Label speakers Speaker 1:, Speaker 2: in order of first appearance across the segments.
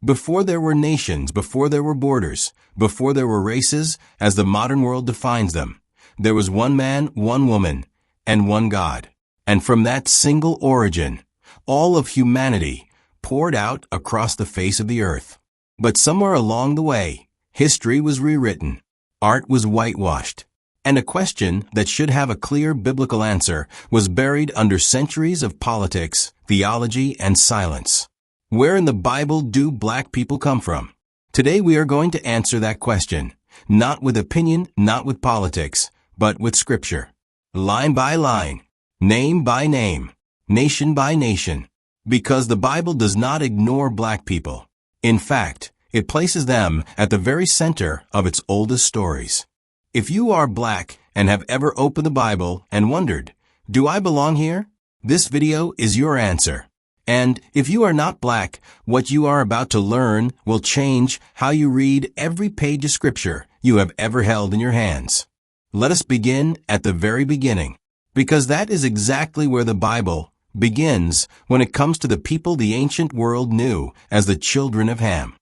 Speaker 1: Before there were nations, before there were borders, before there were races, as the modern world defines them, there was one man, one woman, and one God. And from that single origin, all of humanity poured out across the face of the earth. But somewhere along the way, history was rewritten, art was whitewashed, and a question that should have a clear biblical answer was buried under centuries of politics, theology, and silence. Where in the Bible do black people come from? Today we are going to answer that question, not with opinion, not with politics, but with Scripture. Line by line, name by name, nation by nation. Because the Bible does not ignore black people. In fact, it places them at the very center of its oldest stories. If you are black and have ever opened the Bible and wondered, do I belong here? This video is your answer. And if you are not black, what you are about to learn will change how you read every page of Scripture you have ever held in your hands. Let us begin at the very beginning, because that is exactly where the Bible begins when it comes to the people the ancient world knew as the children of Ham.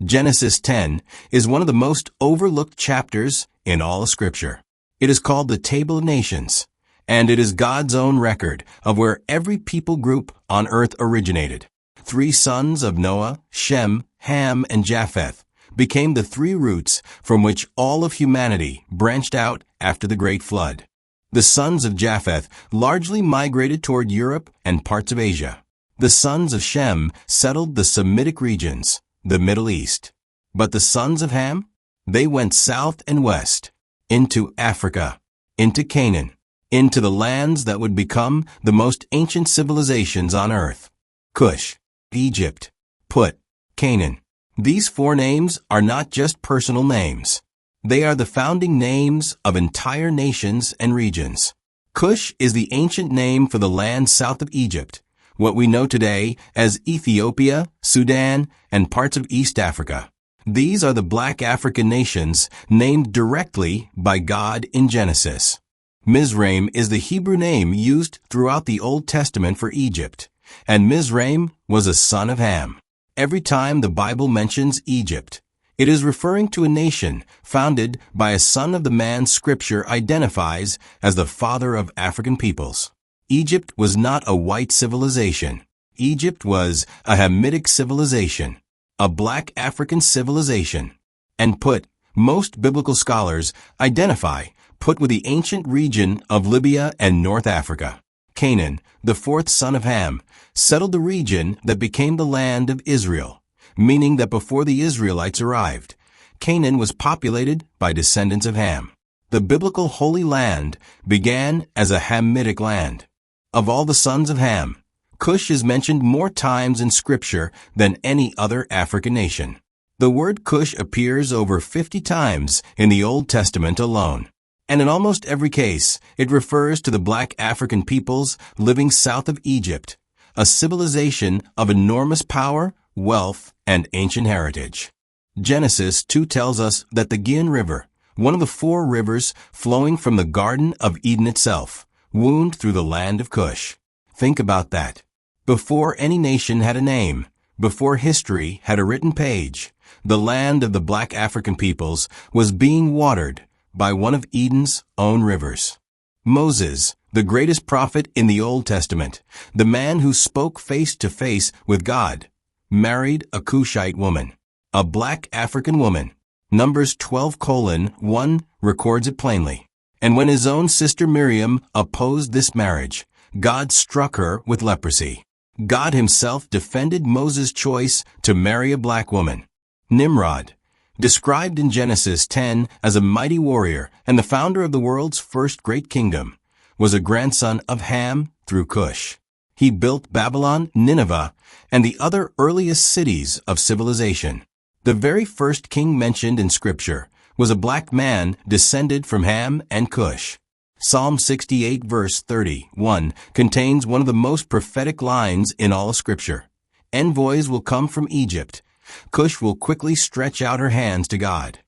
Speaker 1: Genesis 10 is one of the most overlooked chapters in all of Scripture. It is called the Table of Nations, and it is God's own record of where every people group on earth originated. 3 sons of Noah, Shem, Ham, and Japheth, became the 3 roots from which all of humanity branched out after the Great Flood. The sons of Japheth largely migrated toward Europe and parts of Asia. The sons of Shem settled the Semitic regions, the Middle East. But the sons of Ham, they went south and west, into Africa, into Canaan, into the lands that would become the most ancient civilizations on earth. Kush, Egypt, Put, Canaan. These 4 names are not just personal names. They are the founding names of entire nations and regions. Kush is the ancient name for the land south of Egypt, what we know today as Ethiopia, Sudan, and parts of East Africa. These are the black African nations named directly by God in Genesis. Mizraim is the Hebrew name used throughout the Old Testament for Egypt, and Mizraim was a son of Ham. Every time the Bible mentions Egypt, it is referring to a nation founded by a son of the man Scripture identifies as the father of African peoples. Egypt was not a white civilization. Egypt was a Hamitic civilization, a black African civilization. And Put, most biblical scholars identify Put with the ancient region of Libya and North Africa. Canaan, the 4th son of Ham, settled the region that became the land of Israel, meaning that before the Israelites arrived, Canaan was populated by descendants of Ham. The biblical Holy Land began as a Hamitic land. Of all the sons of Ham, Kush is mentioned more times in Scripture than any other African nation. The word Kush appears over 50 times in the Old Testament alone. And in almost every case, it refers to the black African peoples living south of Egypt, a civilization of enormous power, wealth, and ancient heritage. Genesis 2 tells us that the Gihon River, one of the 4 rivers flowing from the Garden of Eden itself, wound through the land of Kush. Think about that. Before any nation had a name, before history had a written page, the land of the black African peoples was being watered by one of Eden's own rivers. Moses, the greatest prophet in the Old Testament, the man who spoke face to face with God, married a Cushite woman, a black African woman. Numbers 12:1 records it plainly. And when his own sister Miriam opposed this marriage, God struck her with leprosy. God himself defended Moses' choice to marry a black woman. Nimrod, described in Genesis 10 as a mighty warrior and the founder of the world's first great kingdom, was a grandson of Ham through Kush. He built Babylon, Nineveh, and the other earliest cities of civilization. The very first king mentioned in Scripture was a black man descended from Ham and Kush. Psalm 68 verse 31 contains one of the most prophetic lines in all of Scripture. Envoys will come from Egypt. Kush will quickly stretch out her hands to God.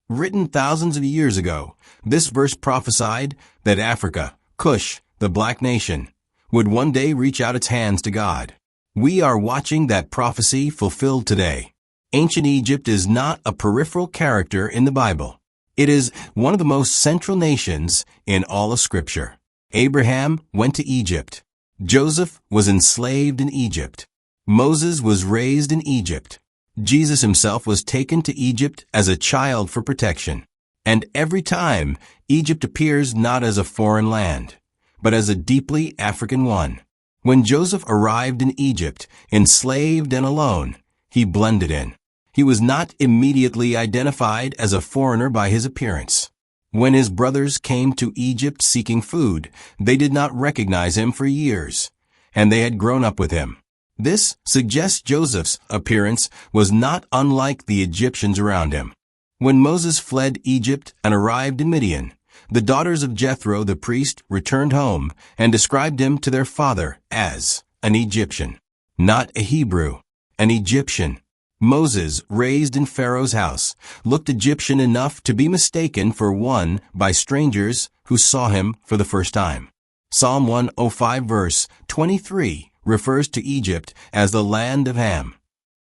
Speaker 1: Written thousands of years ago, this verse prophesied that Africa, Kush, the black nation, would one day reach out its hands to God. We are watching that prophecy fulfilled today. Ancient Egypt is not a peripheral character in the Bible. It is one of the most central nations in all of Scripture. Abraham went to Egypt. Joseph was enslaved in Egypt. Moses was raised in Egypt. Jesus himself was taken to Egypt as a child for protection. And every time, Egypt appears not as a foreign land, but as a deeply African one. When Joseph arrived in Egypt, enslaved and alone, he blended in. He was not immediately identified as a foreigner by his appearance. When his brothers came to Egypt seeking food, they did not recognize him for years, and they had grown up with him. This suggests Joseph's appearance was not unlike the Egyptians around him. When Moses fled Egypt and arrived in Midian, the daughters of Jethro the priest returned home and described him to their father as an Egyptian, not a Hebrew, an Egyptian. Moses, raised in Pharaoh's house, looked Egyptian enough to be mistaken for one by strangers who saw him for the first time. Psalm 105 verse 23 refers to Egypt as the land of Ham.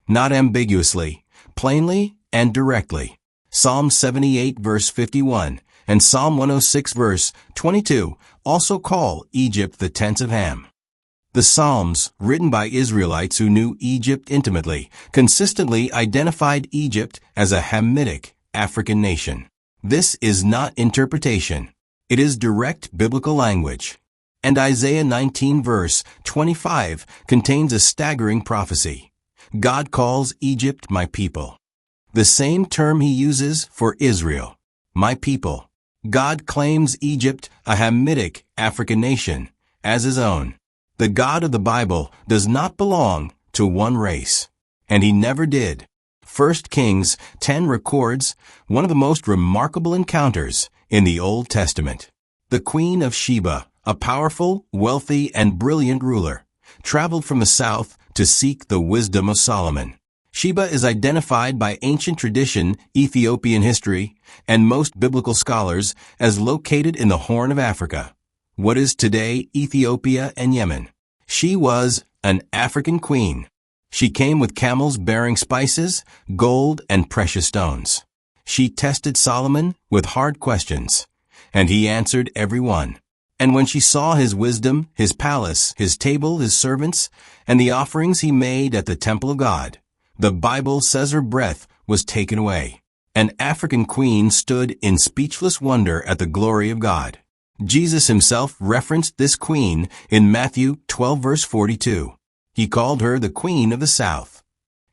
Speaker 1: Not ambiguously, plainly and directly. Psalm 78 verse 51 and Psalm 106 verse 22 also call Egypt the tents of Ham. The Psalms, written by Israelites who knew Egypt intimately, consistently identified Egypt as a Hamitic African nation. This is not interpretation. It is direct biblical language. And Isaiah 19 verse 25 contains a staggering prophecy. God calls Egypt my people. The same term he uses for Israel, my people. God claims Egypt, a Hamitic African nation, as his own. The God of the Bible does not belong to one race, and he never did. 1 Kings 10 records one of the most remarkable encounters in the Old Testament. The Queen of Sheba, a powerful, wealthy, and brilliant ruler, traveled from the south to seek the wisdom of Solomon. Sheba is identified by ancient tradition, Ethiopian history, and most biblical scholars as located in the Horn of Africa, what is today Ethiopia and Yemen. She was an African queen. She came with camels bearing spices, gold, and precious stones. She tested Solomon with hard questions, and he answered every one. And when she saw his wisdom, his palace, his table, his servants, and the offerings he made at the temple of God, the Bible says her breath was taken away. An African queen stood in speechless wonder at the glory of God. Jesus himself referenced this queen in Matthew 12 verse 42. He called her the Queen of the South.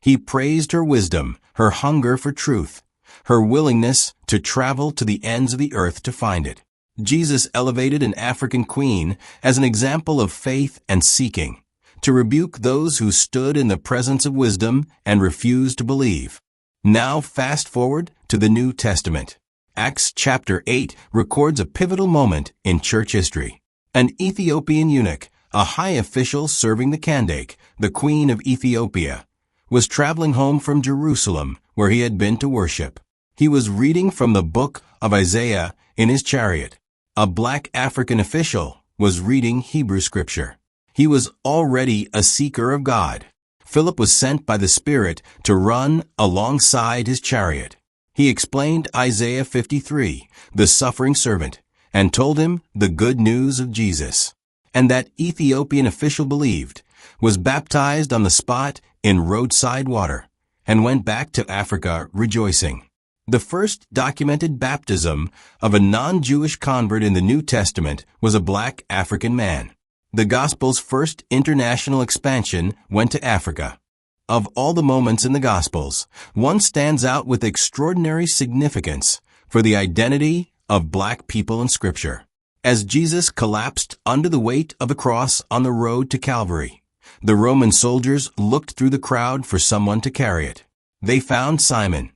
Speaker 1: He praised her wisdom, her hunger for truth, her willingness to travel to the ends of the earth to find it. Jesus elevated an African queen as an example of faith and seeking, to rebuke those who stood in the presence of wisdom and refused to believe. Now fast forward to the New Testament. Acts chapter 8 records a pivotal moment in church history. An Ethiopian eunuch, a high official serving the Candake, the Queen of Ethiopia, was traveling home from Jerusalem where he had been to worship. He was reading from the book of Isaiah in his chariot. A black African official was reading Hebrew scripture. He was already a seeker of God. Philip was sent by the Spirit to run alongside his chariot. He explained Isaiah 53, the suffering servant, and told him the good news of Jesus. And that Ethiopian official believed, was baptized on the spot in roadside water, and went back to Africa rejoicing. The first documented baptism of a non-Jewish convert in the New Testament was a black African man. The Gospel's first international expansion went to Africa. Of all the moments in the Gospels, one stands out with extraordinary significance for the identity of black people in Scripture. As Jesus collapsed under the weight of the cross on the road to Calvary, the Roman soldiers looked through the crowd for someone to carry it. They found Simon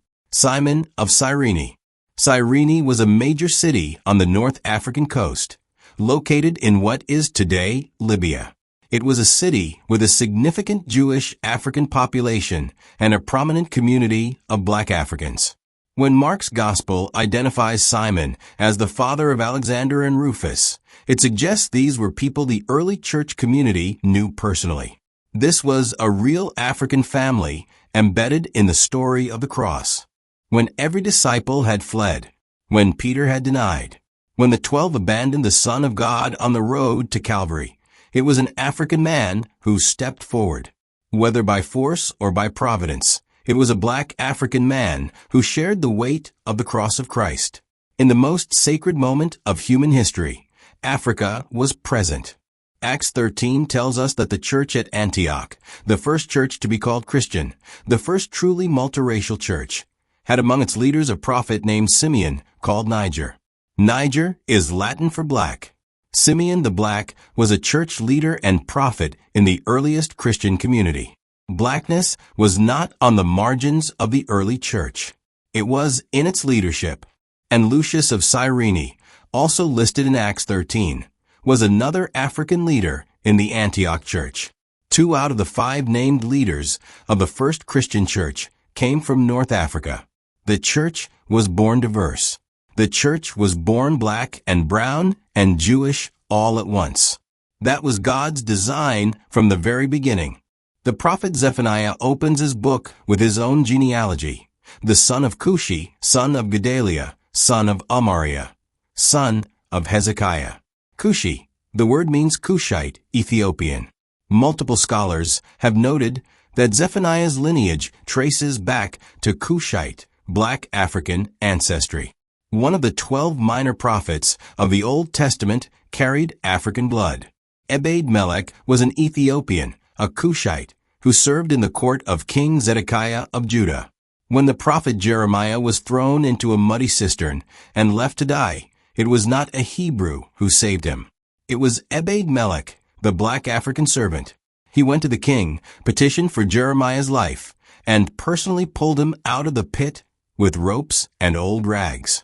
Speaker 1: of Cyrene. Cyrene was a major city on the North African coast, located in what is today Libya. It was a city with a significant Jewish African population and a prominent community of black Africans. When Mark's Gospel identifies Simon as the father of Alexander and Rufus, it suggests these were people the early church community knew personally. This was a real African family embedded in the story of the cross. When every disciple had fled, when Peter had denied, when the 12 abandoned the Son of God on the road to Calvary, it was an African man who stepped forward. Whether by force or by providence, it was a black African man who shared the weight of the cross of Christ. In the most sacred moment of human history, Africa was present. Acts 13 tells us that the church at Antioch, the first church to be called Christian, the first truly multiracial church, had among its leaders a prophet named Simeon called Niger. Niger is Latin for black. Simeon the Black was a church leader and prophet in the earliest Christian community. Blackness was not on the margins of the early church. It was in its leadership. And Lucius of Cyrene, also listed in Acts 13, was another African leader in the Antioch church. 2 out of the 5 named leaders of the first Christian church came from North Africa. The church was born diverse. The church was born black and brown and Jewish all at once. That was God's design from the very beginning. The prophet Zephaniah opens his book with his own genealogy. The son of Cushi, son of Gedaliah, son of Amariah, son of Hezekiah. Cushi, the word means Cushite, Ethiopian. Multiple scholars have noted that Zephaniah's lineage traces back to Cushite, black African ancestry. One of the 12 minor prophets of the Old Testament carried African blood. Ebed-Melech was an Ethiopian, a Cushite, who served in the court of King Zedekiah of Judah. When the prophet Jeremiah was thrown into a muddy cistern and left to die, it was not a Hebrew who saved him. It was Ebed-Melech, the black African servant. He went to the king, petitioned for Jeremiah's life, and personally pulled him out of the pit with ropes and old rags.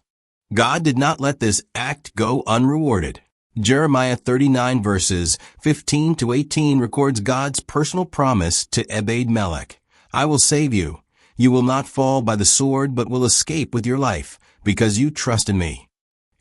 Speaker 1: God did not let this act go unrewarded. Jeremiah 39 verses 15 to 18 records God's personal promise to Ebed-Melech. I will save you. You will not fall by the sword, but will escape with your life, because you trust in me.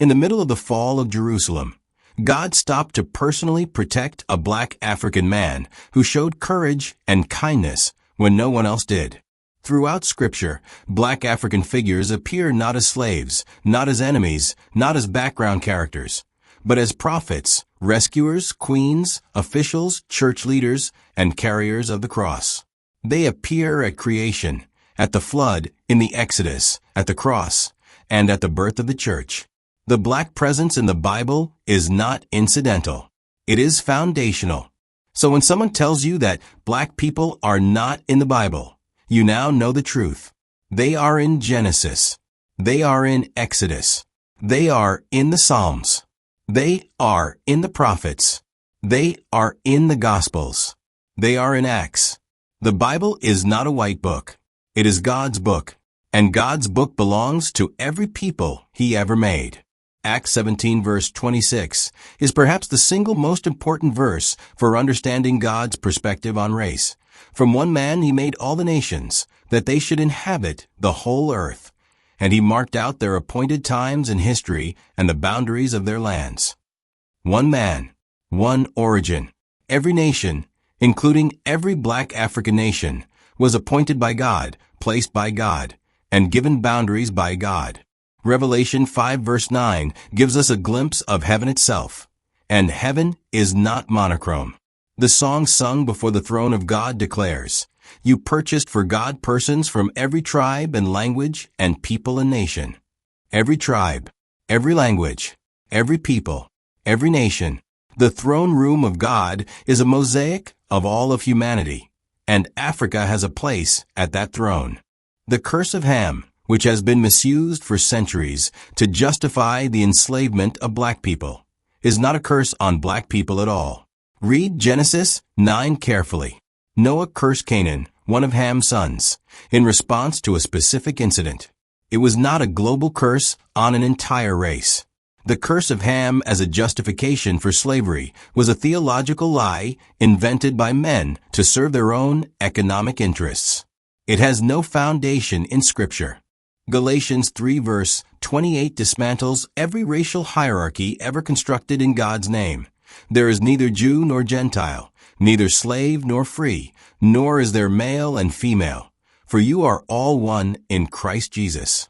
Speaker 1: In the middle of the fall of Jerusalem, God stopped to personally protect a black African man who showed courage and kindness when no one else did. Throughout Scripture, black African figures appear not as slaves, not as enemies, not as background characters, but as prophets, rescuers, queens, officials, church leaders, and carriers of the cross. They appear at creation, at the flood, in the Exodus, at the cross, and at the birth of the church. The black presence in the Bible is not incidental. It is foundational. So when someone tells you that black people are not in the Bible, you now know the truth. They are in Genesis. They are in Exodus. They are in the Psalms. They are in the prophets. They are in the Gospels. They are in Acts. The Bible is not a white book. It is God's book, and God's book belongs to every people He ever made. Acts 17 verse 26 is perhaps the single most important verse for understanding God's perspective on race. From one man He made all the nations, that they should inhabit the whole earth, and He marked out their appointed times in history and the boundaries of their lands. One man, one origin. Every nation, including every black African nation, was appointed by God, placed by God, and given boundaries by God. Revelation 5 verse 9 gives us a glimpse of heaven itself, and heaven is not monochrome. The song sung before the throne of God declares, "You purchased for God persons from every tribe and language and people and nation." Every tribe, every language, every people, every nation. The throne room of God is a mosaic of all of humanity, and Africa has a place at that throne. The curse of Ham, which has been misused for centuries to justify the enslavement of black people, is not a curse on black people at all. Read Genesis 9 carefully. Noah cursed Canaan, one of Ham's sons, in response to a specific incident. It was not a global curse on an entire race. The curse of Ham as a justification for slavery was a theological lie invented by men to serve their own economic interests. It has no foundation in Scripture. Galatians 3 verse 28 dismantles every racial hierarchy ever constructed in God's name. There is neither Jew nor Gentile. neither slave nor free, nor is there male and female, for you are all one in Christ Jesus.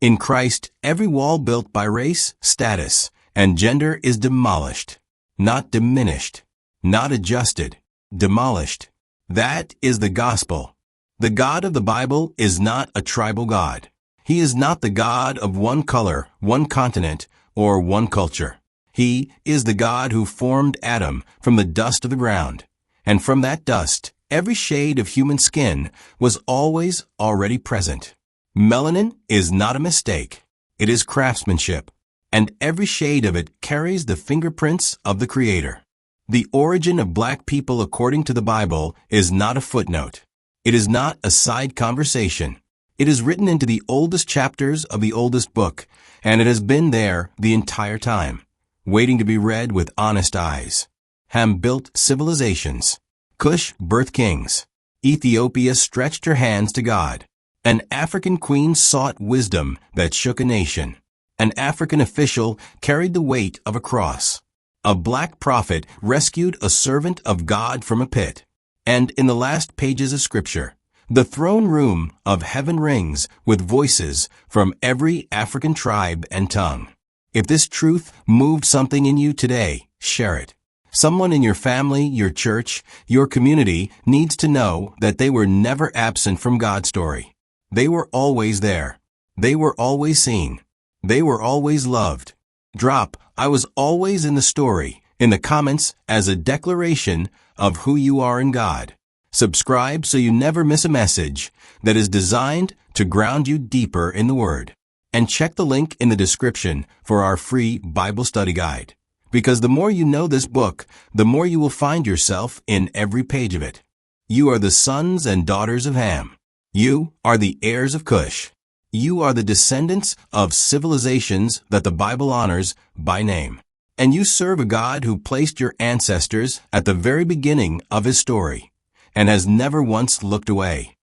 Speaker 1: In Christ, every wall built by race, status, and gender is demolished, not diminished, not adjusted, demolished. That is the gospel. The God of the Bible is not a tribal God. He is not the God of one color, one continent, or one culture. He is the God who formed Adam from the dust of the ground. And from that dust, every shade of human skin was always already present. Melanin is not a mistake. It is craftsmanship. And every shade of it carries the fingerprints of the Creator. The origin of black people according to the Bible is not a footnote. It is not a side conversation. It is written into the oldest chapters of the oldest book, and it has been there the entire time, waiting to be read with honest eyes. Ham built civilizations. Kush birthed kings. Ethiopia stretched her hands to God. An African queen sought wisdom that shook a nation. An African official carried the weight of a cross. A black prophet rescued a servant of God from a pit. And in the last pages of Scripture, the throne room of heaven rings with voices from every African tribe and tongue. If this truth moved something in you today, share it. Someone in your family, your church, your community needs to know that they were never absent from God's story. They were always there. They were always seen. They were always loved. Drop "I was always in the story" in the comments as a declaration of who you are in God. Subscribe so you never miss a message that is designed to ground you deeper in the Word. And check the link in the description for our free Bible study guide. Because the more you know this book, the more you will find yourself in every page of it. You are the sons and daughters of Ham. You are the heirs of Kush. You are the descendants of civilizations that the Bible honors by name. And you serve a God who placed your ancestors at the very beginning of His story and has never once looked away.